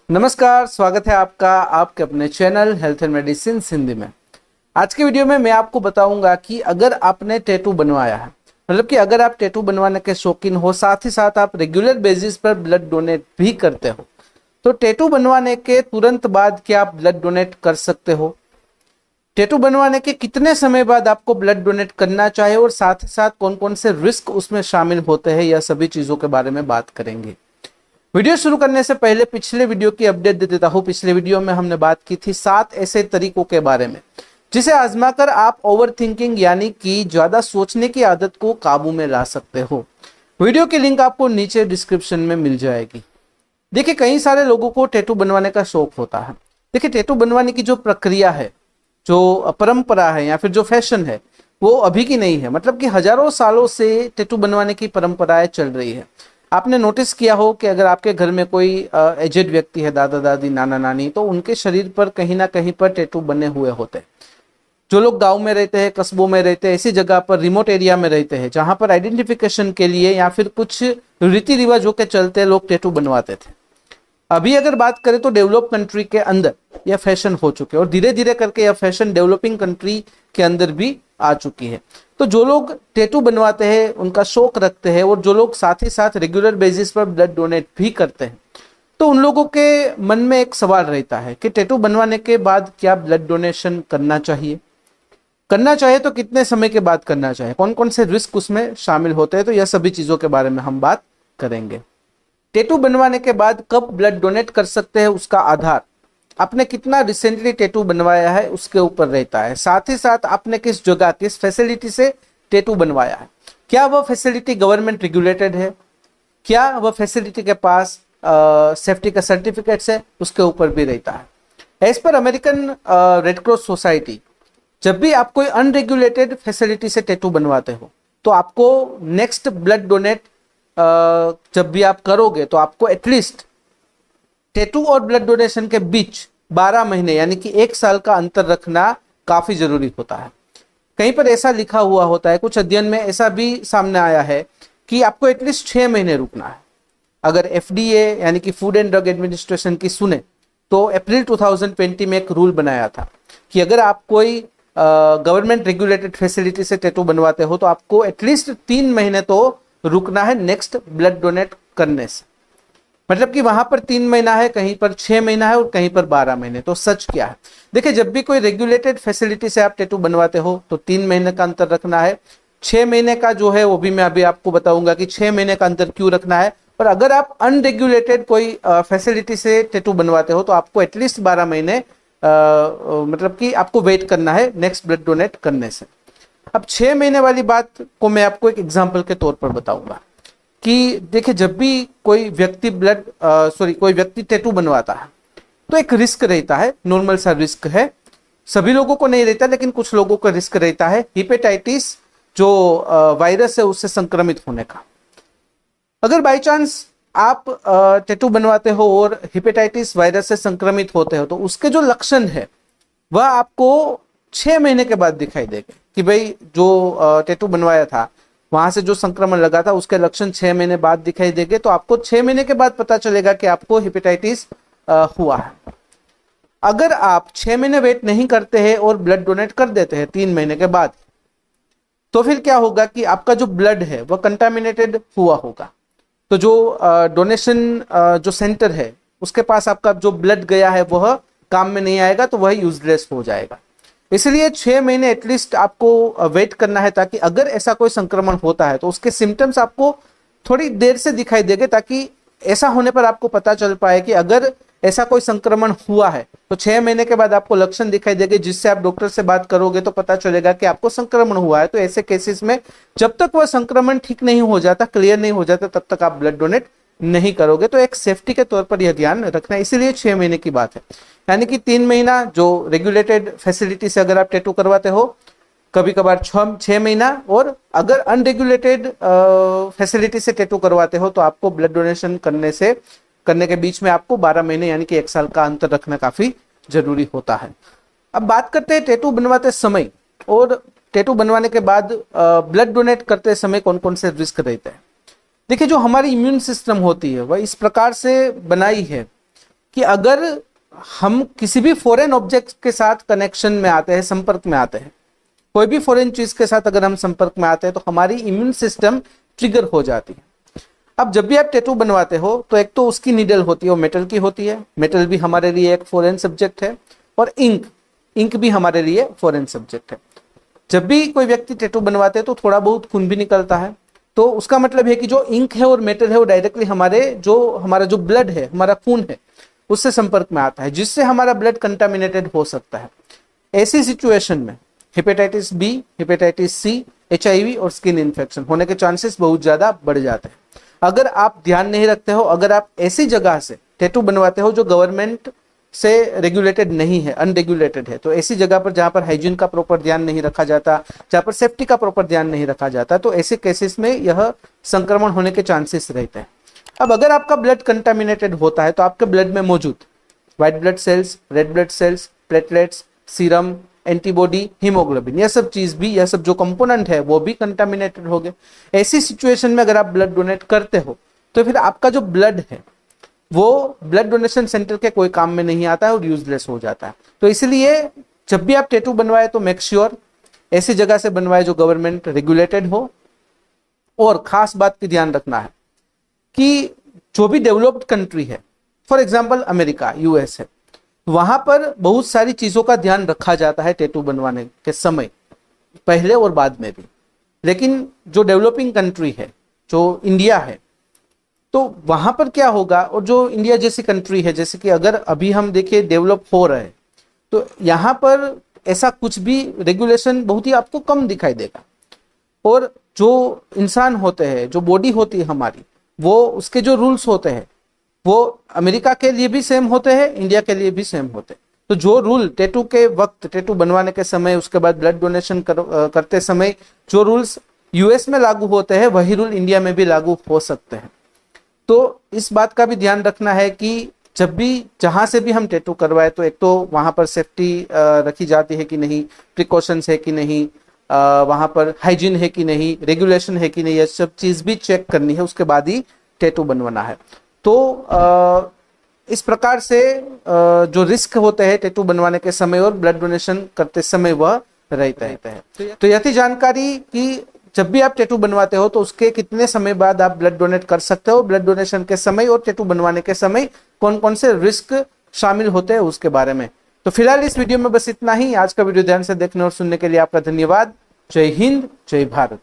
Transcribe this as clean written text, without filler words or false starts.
नमस्कार, स्वागत है आपका आपके अपने channel health and medicine Hindi में। आज की वीडियो में मैं आपको बताऊंगा कि अगर आपने टैटू बनवाया है, मतलब कि अगर आप टैटू बनवाने के शौकीन हो, साथ ही साथ आप रेगुलर बेसिस पर ब्लड डोनेट भी करते हो, तो टैटू बनवाने के तुरंत बाद क्या आप ब्लड डोनेट कर सकते हो? टैटू बनवाने के कितने समय बाद आपको ब्लड डोनेट करना चाहिए और साथ ही साथ कौन कौन से रिस्क उसमें शामिल होते हैं, यह सभी चीजों के बारे में बात करेंगे। वीडियो शुरू करने से पहले पिछले वीडियो की अपडेट दे देता हूं। पिछले वीडियो में हमने बात की थी 7 ऐसे तरीकों के बारे में जिसे आजमाकर आप ओवर थिंकिंग यानी कि ज्यादा सोचने की आदत को काबू में ला सकते हो। वीडियो की लिंक आपको नीचे डिस्क्रिप्शन में मिल जाएगी। देखिए, कई सारे लोगों को टैटू बनवाने का शौक होता है। देखिए, टैटू बनवाने की जो प्रक्रिया है, जो परंपरा है या फिर जो फैशन है, वो अभी की नहीं है। मतलब कि हजारों सालों से टैटू बनवाने की परंपराएं चल रही है। आपने नोटिस किया हो कि अगर आपके घर में कोई एजेड व्यक्ति है, दादा दादी, नाना नानी, तो उनके शरीर पर कहीं ना कहीं पर टैटू बने हुए होते हैं। जो लोग गांव में रहते हैं, कस्बों में रहते हैं, ऐसी जगह पर, रिमोट एरिया में रहते हैं जहां पर आइडेंटिफिकेशन के लिए या फिर कुछ रीति रिवाजों के चलते लोग टैटू बनवाते थे। अभी अगर बात करें तो डेवलप कंट्री के अंदर यह फैशन हो चुके और धीरे धीरे करके यह फैशन डेवलपिंग कंट्री के अंदर भी आ चुकी है। तो जो लोग टैटू बनवाते हैं, उनका शौक रखते हैं, और जो लोग साथ ही साथ रेगुलर बेसिस पर ब्लड डोनेट भी करते हैं, तो उन लोगों के मन में एक सवाल रहता है कि टैटू बनवाने के बाद क्या ब्लड डोनेशन करना चाहिए? करना चाहिए तो कितने समय के बाद करना चाहिए? कौन कौन से रिस्क उसमें शामिल होते हैं? तो यह सभी चीजों के बारे में हम बात करेंगे। टैटू बनवाने के बाद कब ब्लड डोनेट कर सकते हैं, उसका आधार आपने कितना रिसेंटली टैटू बनवाया है उसके ऊपर रहता है। साथ ही साथ आपने किस जगह, किस फैसिलिटी से टैटू बनवाया है। क्या वह फैसिलिटी गवर्नमेंट रेगुलेटेड है? क्या वह फैसिलिटी के पास सेफ्टी का सर्टिफिकेट्स है? उसके ऊपर भी रहता है। As per American red cross society, जब भी आप कोई अनरेगुलेटेड फैसिलिटी से टैटू बनवाते हो, तो आपको नेक्स्ट ब्लड डोनेट जब भी आप करोगे, तो आपको एटलीस्ट टैटू और ब्लड डोनेशन के बीच 12 महीने यानी कि 1 साल का अंतर रखना काफी जरूरी होता है। कहीं पर ऐसा लिखा हुआ होता है, कुछ अध्ययन में ऐसा भी सामने आया है कि आपको एटलीस्ट 6 महीने रुकना है। अगर एफडीए यानी कि फूड एंड ड्रग एडमिनिस्ट्रेशन की सुने तो अप्रैल 2020 में एक रूल बनाया था कि अगर आप कोई गवर्नमेंट रेगुलेटेड फैसिलिटी से टैटू बनवाते हो, तो आपको एटलीस्ट 3 महीने तो रुकना है नेक्स्ट ब्लड डोनेट करने से। मतलब कि वहां पर 3 महीना है, कहीं पर 6 महीना है और कहीं पर 12 महीने। तो सच क्या है? देखिए, जब भी कोई रेगुलेटेड फैसिलिटी से आप टैटू बनवाते हो तो 3 महीने का अंतर रखना है। 6 महीने का जो है वो भी मैं अभी आपको बताऊंगा कि 6 महीने का अंतर क्यों रखना है। और अगर आप अनरेगुलेटेड कोई फैसिलिटी से टैटू बनवाते हो, तो आपको एटलीस्ट 12 महीने मतलब कि आपको वेट करना है नेक्स्ट ब्लड डोनेट करने से। अब 6 महीने वाली बात को मैं आपको एक एग्जाम्पल के तौर पर बताऊंगा कि देखिए, जब भी कोई व्यक्ति टैटू बनवाता है तो एक रिस्क रहता है, नॉर्मल सा रिस्क है। सभी लोगों को नहीं रहता, लेकिन कुछ लोगों का रिस्क रहता है हेपेटाइटिस जो वायरस है उससे संक्रमित होने का। अगर बाय चांस आप टैटू बनवाते हो और हेपेटाइटिस वायरस से संक्रमित होते हो, तो उसके जो लक्षण है वह आपको 6 महीने के बाद दिखाई देंगे कि भाई जो टैटू बनवाया था वहां से जो संक्रमण लगा था उसके लक्षण 6 महीने बाद दिखाई देंगे। तो आपको 6 महीने के बाद पता चलेगा कि आपको हेपेटाइटिस हुआ है। अगर आप 6 महीने वेट नहीं करते हैं और ब्लड डोनेट कर देते हैं 3 महीने के बाद, तो फिर क्या होगा कि आपका जो ब्लड है वह कंटामिनेटेड हुआ होगा। तो जो डोनेशन जो सेंटर है उसके पास आपका जो ब्लड गया है वह काम में नहीं आएगा, तो वह यूजलेस हो जाएगा। इसलिए 6 महीने एटलीस्ट आपको वेट करना है, ताकि अगर ऐसा कोई संक्रमण होता है तो उसके सिम्टम्स आपको थोड़ी देर से दिखाई देंगे, ताकि ऐसा होने पर आपको पता चल पाए कि अगर ऐसा कोई संक्रमण हुआ है तो 6 महीने के बाद आपको लक्षण दिखाई देंगे, जिससे आप डॉक्टर से बात करोगे तो पता चलेगा कि आपको संक्रमण हुआ है। तो ऐसे केसेस में जब तक वह संक्रमण ठीक नहीं हो जाता, क्लियर नहीं हो जाता, तब तक आप ब्लड डोनेट नहीं करोगे। तो एक सेफ्टी के तौर पर यह ध्यान रखना है, इसीलिए 6 महीने की बात है। यानी कि 3 महीना जो रेगुलेटेड फैसिलिटी से अगर आप टैटू करवाते हो, कभी कभार 6 महीना, और अगर अनरेगुलेटेड फैसिलिटी से टैटू करवाते हो तो आपको ब्लड डोनेशन करने के बीच में आपको 12 महीने यानी कि 1 साल का अंतर रखना काफी जरूरी होता है। अब बात करते हैं टैटू बनवाते समय और टैटू बनवाने के बाद ब्लड डोनेट करते समय कौन कौन से रिस्क रहते हैं। देखिए, जो हमारी इम्यून सिस्टम होती है वह इस प्रकार से बनाई है कि अगर हम किसी भी फॉरेन ऑब्जेक्ट के साथ कनेक्शन में आते हैं, संपर्क में आते हैं, कोई भी फॉरेन चीज के साथ अगर हम संपर्क में आते हैं तो हमारी इम्यून सिस्टम ट्रिगर हो जाती है। अब जब भी आप टैटू बनवाते हो तो एक तो उसकी नीडल होती है वो मेटल की होती है, मेटल भी हमारे लिए एक फॉरेन सब्जेक्ट है, और इंक भी हमारे लिए फॉरेन सब्जेक्ट है। जब भी कोई व्यक्ति टैटू बनवाते हैं तो थोड़ा बहुत खून भी निकलता है, तो उसका मतलब है कि जो इंक है और मेटल है वो डायरेक्टली हमारा जो ब्लड है, हमारा खून है, उससे संपर्क में आता है, जिससे हमारा ब्लड कंटामिनेटेड हो सकता है। ऐसी सिचुएशन में hepatitis B, hepatitis C, HIV और स्किन इन्फेक्शन होने के चांसेस बहुत ज्यादा बढ़ जाते हैं। अगर आप ध्यान नहीं रखते हो, अगर आप ऐसी जगह से टैटू बनवाते हो जो गवर्नमेंट से रेगुलेटेड नहीं है, अनरेगुलेटेड है, तो ऐसी जगह पर जहां पर हाइजीन का प्रॉपर ध्यान नहीं रखा जाता, जहां पर सेफ्टी का प्रॉपर ध्यान नहीं रखा जाता, तो ऐसे केसेस में यह संक्रमण होने के चांसेस रहते हैं। अब अगर आपका ब्लड कंटामिनेटेड होता है तो आपके ब्लड में मौजूद white blood cells, red blood cells, platelets, serum, antibody, haemoglobin, यह सब जो कंपोनेंट है वो भी कंटामिनेटेड हो गए। ऐसी सिचुएशन में अगर आप ब्लड डोनेट करते हो तो फिर आपका जो ब्लड है वो ब्लड डोनेशन सेंटर के कोई काम में नहीं आता है और यूजलेस हो जाता है। तो इसलिए जब भी आप टैटू बनवाए तो मेक श्योर ऐसी जगह से बनवाए जो गवर्नमेंट रेगुलेटेड हो। और खास बात की ध्यान रखना है कि जो भी डेवलप्ड कंट्री है, फॉर एग्जाम्पल अमेरिका, US है, वहां पर बहुत सारी चीजों का ध्यान रखा जाता है टैटू बनवाने के समय, पहले और बाद में भी। लेकिन जो डेवलपिंग कंट्री है, जो इंडिया है, तो वहां पर क्या होगा, और जो इंडिया जैसी कंट्री है, जैसे कि अगर अभी हम देखिए डेवलप हो रहे हैं, तो यहाँ पर ऐसा कुछ भी रेगुलेशन बहुत ही आपको कम दिखाई देगा। और जो इंसान होते हैं, जो बॉडी होती है हमारी, वो उसके जो रूल्स होते हैं वो अमेरिका के लिए भी सेम होते हैं, इंडिया के लिए भी सेम होते हैं। तो जो रूल टैटू के वक्त, टैटू बनवाने के समय, उसके बाद ब्लड डोनेशन करते समय जो रूल्स US में लागू होते हैं वही रूल इंडिया में भी लागू हो सकते हैं। तो इस बात का भी ध्यान रखना है कि जब भी जहां से भी हम टैटू करवाए तो एक तो वहां पर सेफ्टी रखी जाती है कि नहीं, प्रिकॉशंस है कि नहीं, वहां पर हाइजीन है कि नहीं, रेगुलेशन है कि नहीं, ये सब चीज भी चेक करनी है, उसके बाद ही टैटू बनवाना है। तो इस प्रकार से जो रिस्क होते हैं टैटू बनवाने के समय और ब्लड डोनेशन करते समय वह रहता है। तो यह थी जानकारी कि जब भी आप टैटू बनवाते हो तो उसके कितने समय बाद आप ब्लड डोनेट कर सकते हो, ब्लड डोनेशन के समय और टैटू बनवाने के समय कौन कौन से रिस्क शामिल होते हैं उसके बारे में। तो फिलहाल इस वीडियो में बस इतना ही। आज का वीडियो ध्यान से देखने और सुनने के लिए आपका धन्यवाद। जय हिंद, जय भारत।